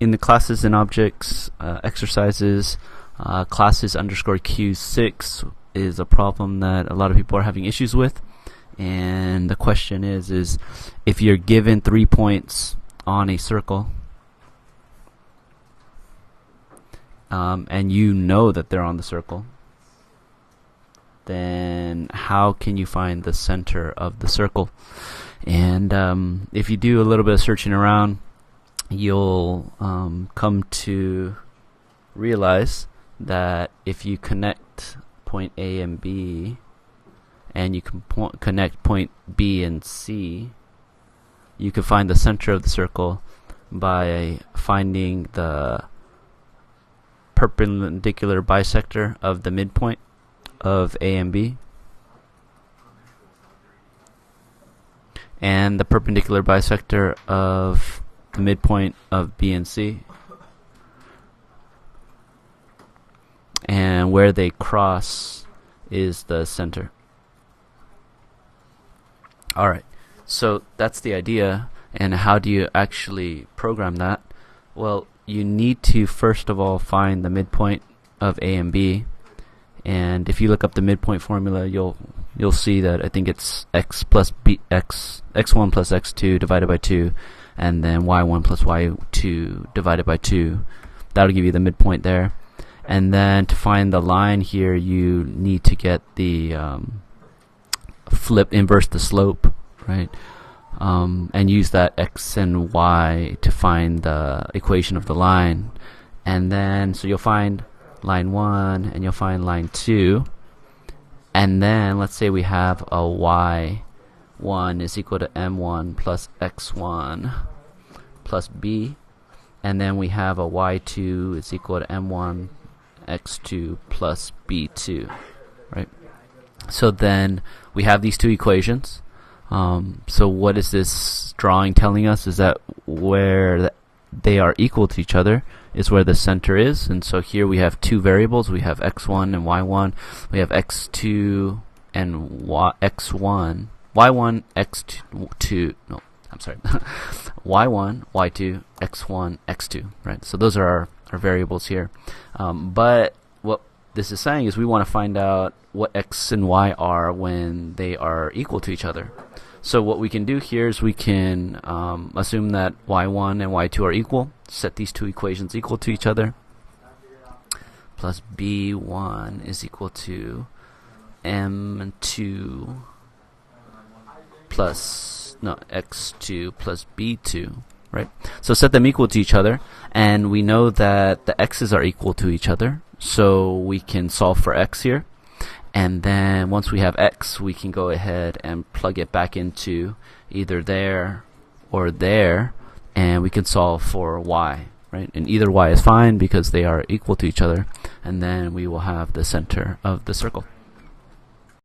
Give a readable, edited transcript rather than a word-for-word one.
in the classes and objects exercises, classes underscore q6 is a problem that a lot of people are having issues with. And the question is if you're given 3 points on a circle, and you know that they're on the circle, then how can you find the center of the circle? And if you do a little bit of searching around, you'll come to realize that if you connect point A and B, and you can connect point B and C, you can find the center of the circle by finding the perpendicular bisector of the midpoint of A and B, and the perpendicular bisector of the midpoint of B and C, and where they cross is the center. Alright, so that's the idea. And how do you actually program that? Well, you need to first of all find the midpoint of A and B. And if you look up the midpoint formula, you'll see that I think it's x1 plus x2 divided by 2, and then y1 plus y2 divided by 2. That'll give you the midpoint there. And then to find the line here, you need to get the inverse the slope, right? And use that x and y to find the equation of the line. And then so you'll find line 1 and you'll find line 2, and then let's say we have a y1 is equal to m1 plus x1 plus b, and then we have a y2 is equal to m1 x2 plus b2, right? So then we have these two equations. So what is this drawing telling us? Is that where they are equal to each other is where the center is. And so here we have two variables. We have x1 and y1. We have x2 and x1. y1, x2, no, I'm sorry. y1, y2, x1, x2, right? So those are our variables here. But what this is saying is we want to find out what x and y are when they are equal to each other. So what we can do here is we can assume that y1 and y2 are equal, set these two equations equal to each other, plus b1 is equal to m2 plus, no, x2 plus b2, right? So set them equal to each other, and we know that the x's are equal to each other, so we can solve for x here. And then once we have x, we can go ahead and plug it back into either there or there, and we can solve for y, right? And either y is fine because they are equal to each other, and then we will have the center of the circle.